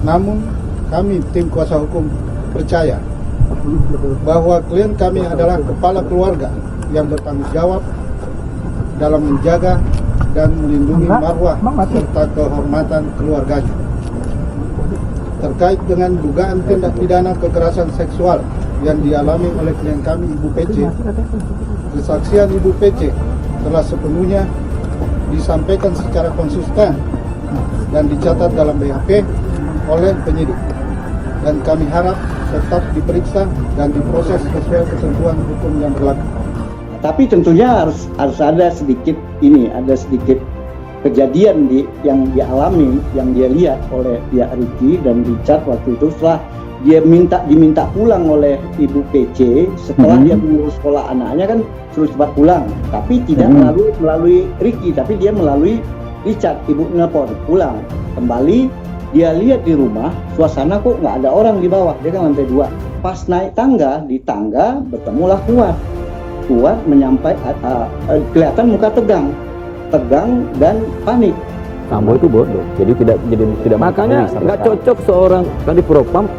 Namun kami tim kuasa hukum percaya bahwa klien kami adalah kepala keluarga yang bertanggung jawab dalam menjaga dan melindungi marwah serta kehormatan keluarganya. Terkait dengan dugaan tindak pidana kekerasan seksual yang dialami oleh klien kami Ibu PC, kesaksian Ibu PC telah sepenuhnya disampaikan secara konsisten dan dicatat dalam BAP oleh penyidik, dan kami harap tetap diperiksa dan diproses sesuai ketentuan hukum yang berlaku. Tapi tentunya harus ada sedikit kejadian yang dialami, yang dia lihat oleh pihak Ricky dan Richard waktu itu setelah dia diminta pulang oleh Ibu PC setelah dia mengurus sekolah anaknya, kan suruh cepat pulang, tapi tidak melalui Ricky, tapi dia melalui Richard. Ibu nelpon pulang kembali, dia lihat di rumah suasana kok nggak ada orang di bawah, dia kan lantai 2. Pas naik tangga, di tangga bertemulah Kuat menyampaikan kelihatan muka tegang dan panik. Sambo itu bodoh, jadi tidak makanya nggak cocok seorang Kadif Propam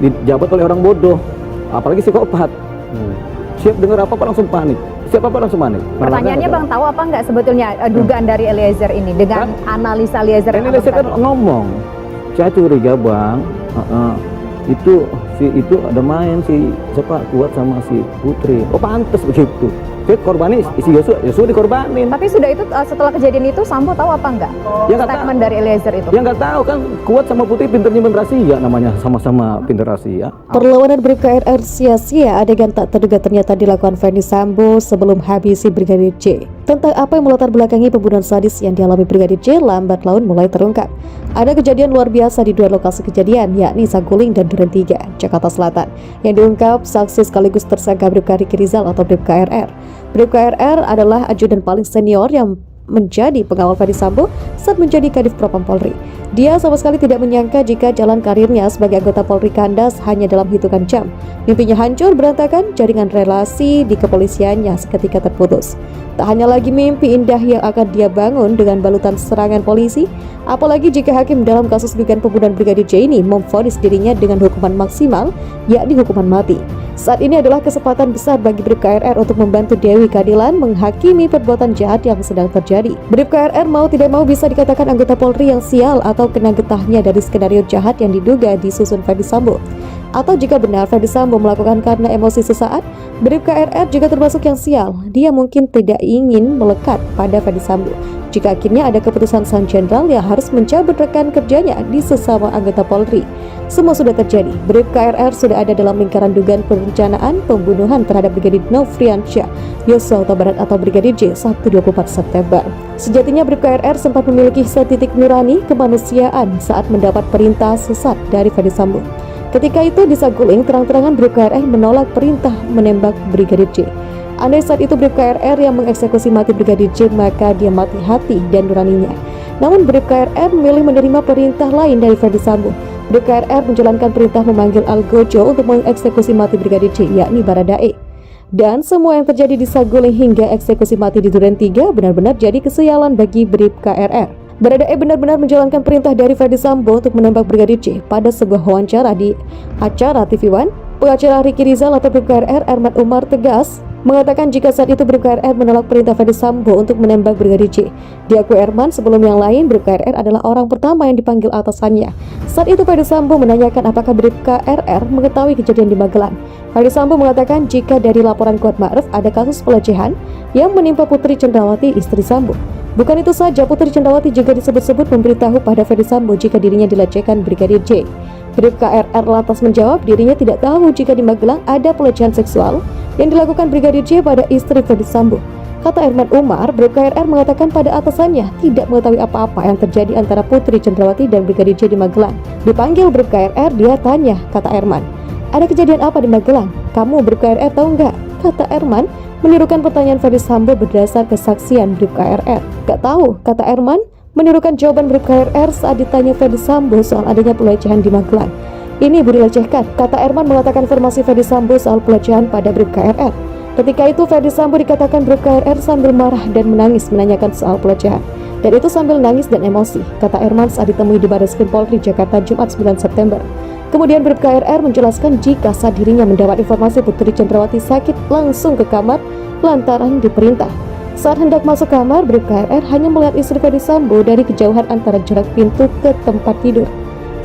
dijabat oleh orang bodoh, apalagi psikopat. Siap dengar apa langsung panik. Siapa langsung panik. Pertanyaannya Bang, tahu apa nggak sebetulnya dugaan dari Eliezer ini dengan analisa Eliezer? Eliezer kan ngomong, saya curiga Bang, itu ada main si Kuat sama si Putri. Oh pantes begitu. Jadi korbannya isi Yosua dikorbanin. Tapi sudah itu setelah kejadian itu Sambo tahu apa enggak? Ya statement dari Eliezer itu. Ya nggak tahu kan, Kuat sama Putri pinter nyimpen rahasia, namanya sama-sama pinter rahasia. Perlawanan Bribka RR sia-sia, adegan tak terduga ternyata dilakukan Ferdi Sambo sebelum habisi Brigadir J. Tentang apa yang melatar belakangi pembunuhan sadis yang dialami Brigadir J lambat laun mulai terungkap. Ada kejadian luar biasa di dua lokasi kejadian, yakni Saguling dan Duren 3, Jakarta Selatan, yang diungkap saksi sekaligus tersangka Bribka Ricky Rizal atau Bribka RR. Bribka RR adalah ajudan paling senior yang menjadi pengawal Ferdi Sambo saat menjadi Kadif Propam Polri. Dia sama sekali tidak menyangka jika jalan karirnya sebagai anggota Polri kandas hanya dalam hitungan jam. Mimpinya hancur berantakan, jaringan relasi di kepolisiannya seketika terputus. Tak hanya lagi mimpi indah yang akan dia bangun dengan balutan serangan polisi, apalagi jika hakim dalam kasus dugaan pembunuhan Brigadir J ini memvonis dirinya dengan hukuman maksimal, yakni hukuman mati. Saat ini adalah kesempatan besar bagi Bribka RR untuk membantu Dewi Keadilan menghakimi perbuatan jahat yang sedang terjadi. Bribka RR mau tidak mau bisa dikatakan anggota Polri yang sial atau kena getahnya dari skenario jahat yang diduga disusun Ferdi Sambo. Atau jika benar Ferdi Sambo melakukan karena emosi sesaat, Bribka RR juga termasuk yang sial. Dia mungkin tidak ingin melekat pada Ferdi Sambo jika akhirnya ada keputusan sang jenderal yang harus mencabut rekan kerjanya di sesama anggota Polri. Semua sudah terjadi. Bribka RR sudah ada dalam lingkaran dugaan perencanaan pembunuhan terhadap Brigadir Nofriansyah Yosua Huta Barat atau Brigadir J 1-24 September. Sejatinya Bribka RR sempat memiliki setitik nurani kemanusiaan saat mendapat perintah sesat dari Ferdi Sambo. Ketika itu di Saguling, terang-terangan Bribka RR menolak perintah menembak Brigadir J. Andai saat itu Bribka RR yang mengeksekusi mati Brigadir J, maka dia mati hati dan nuraninya. Namun Bribka RR memilih menerima perintah lain dari Ferdi Sambo. Bribka RR menjalankan perintah memanggil Algojo untuk mengeksekusi mati Brigadir J, yakni Baradae. Dan semua yang terjadi di Saguling hingga eksekusi mati di Duren 3 benar-benar jadi kesialan bagi Bribka RR. Baradae benar-benar menjalankan perintah dari Ferdi Sambo untuk menembak Brigadir J. Pada sebuah wawancara di acara TV One, pengacara Ricky Rizal atau Bribka RR Erman Umar tegas mengatakan jika saat itu Bribka RR menolak perintah Ferdi Sambo untuk menembak Brigadir J. Diakui Erman, sebelum yang lain Bribka RR adalah orang pertama yang dipanggil atasannya. Saat itu Ferdi Sambo menanyakan apakah Bribka RR mengetahui kejadian di Magelang. Ferdi Sambo mengatakan jika dari laporan Kuat Ma'ruf ada kasus pelecehan yang menimpa Putri Cendrawati, istri Sambo. Bukan itu saja, Putri Cendrawati juga disebut-sebut memberitahu pada Ferdi Sambo jika dirinya dilecehkan Brigadir J. Bribka RR lantas menjawab dirinya tidak tahu jika di Magelang ada pelecehan seksual yang dilakukan Brigadir J pada istri Ferdi Sambo. Kata Erman Umar, Bribka RR mengatakan pada atasannya tidak mengetahui apa-apa yang terjadi antara Putri Cendrawati dan Brigadir J di Magelang. Dipanggil Bribka RR, dia tanya, kata Erman, ada kejadian apa di Magelang? Kamu Bribka RR tahu nggak? Kata Erman, menirukan pertanyaan Ferdi Sambo berdasar kesaksian Bribka RR. Gak tahu, kata Erman, menirukan jawaban Bribka RR saat ditanya Ferdi Sambo soal adanya pelecehan di Magelang. Ini ibu dilecehkan, kata Erman mengatakan informasi Ferdi Sambo soal pelecehan pada Bribka RR. Ketika itu Ferdi Sambo dikatakan Bribka RR sambil marah dan menangis menanyakan soal pelecehan. Dan itu sambil nangis dan emosi, kata Erman saat ditemui di Barreskrim Polri Jakarta Jumat 9 September. Kemudian Bribka RR menjelaskan jika saat dirinya mendapat informasi Putri Chandrawati sakit langsung ke kamar lantaran diperintah. Saat hendak masuk kamar, Bribka RR hanya melihat istri Ferdy Sambo dari kejauhan antara jarak pintu ke tempat tidur.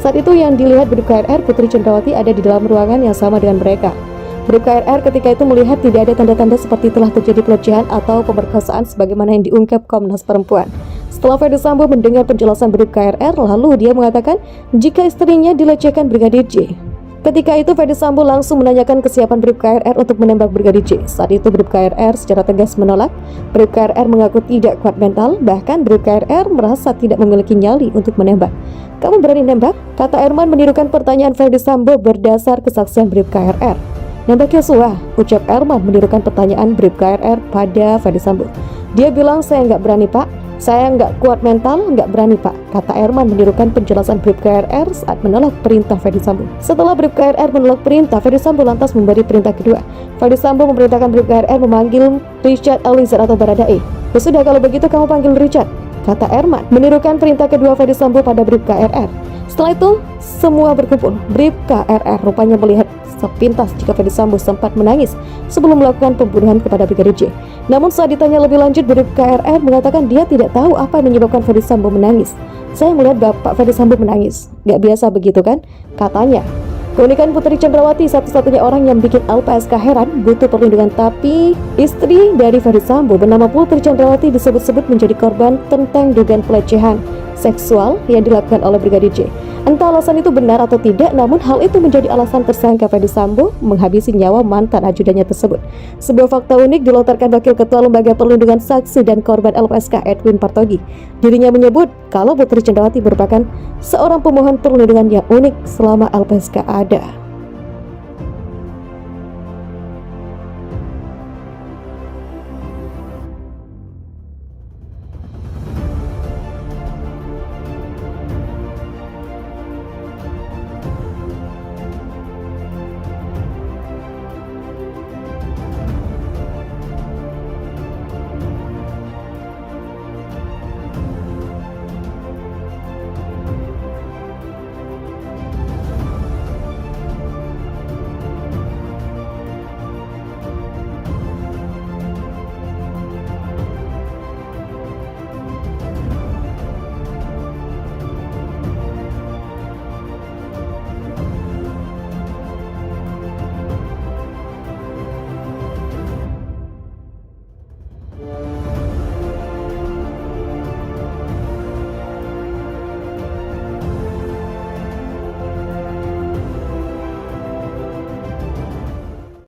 Saat itu yang dilihat Bribka RR, Putri Chandrawati ada di dalam ruangan yang sama dengan mereka. Bribka RR ketika itu melihat tidak ada tanda-tanda seperti telah terjadi pelecehan atau pemerkosaan sebagaimana yang diungkap Komnas Perempuan. Setelah Ferdy Sambo mendengar penjelasan Bribka RR, lalu dia mengatakan jika istrinya dilecehkan Brigadir J. Ketika itu Ferdy Sambo langsung menanyakan kesiapan Bribka RR untuk menembak Brigadir J. Saat itu Bribka RR secara tegas menolak. Bribka RR mengaku tidak kuat mental, bahkan Bribka RR merasa tidak memiliki nyali untuk menembak. Kamu berani nembak? Kata Erman menirukan pertanyaan Ferdy Sambo berdasar kesaksian Bribka RR. Nembak Yosua, ucap Erman menirukan pertanyaan Bribka RR pada Ferdy Sambo. Dia bilang saya nggak berani pak, saya nggak kuat mental, nggak berani pak, kata Erman menirukan penjelasan Bribka RR saat menolak perintah Ferdy Sambo. Setelah Bribka RR menolak perintah, Ferdy Sambo lantas memberi perintah kedua. Ferdy Sambo memerintahkan Bribka RR memanggil Richard Eliezer atau Baradae. Ya sudah kalau begitu kamu panggil Richard, kata Erman menirukan perintah kedua Ferdy Sambo pada Bribka RR. Setelah itu semua berkumpul. Bribka RR rupanya melihat sepintas jika Ferdy Sambo sempat menangis sebelum melakukan pembunuhan kepada Brigadir J. Namun saat ditanya lebih lanjut, Bribka RR mengatakan dia tidak tahu apa yang menyebabkan Ferdy Sambo menangis. Saya melihat Bapak Ferdy Sambo menangis. Gak biasa begitu kan? Katanya. Keunikan Putri Chandrawati satu-satunya orang yang bikin LPSK heran butuh perlindungan, tapi istri dari Ferdy Sambo bernama Putri Chandrawati disebut-sebut menjadi korban tentang dugaan pelecehan seksual yang dilakukan oleh Brigadir J. Entah alasan itu benar atau tidak, namun hal itu menjadi alasan tersangka Ferdy Sambo menghabisi nyawa mantan ajudannya tersebut. Sebuah fakta unik dilontarkan Wakil Ketua Lembaga Perlindungan Saksi dan Korban LPSK Edwin Partogi. Dirinya menyebut kalau Putri Chandrawati merupakan seorang pemohon perlindungan yang unik selama LPSK ada.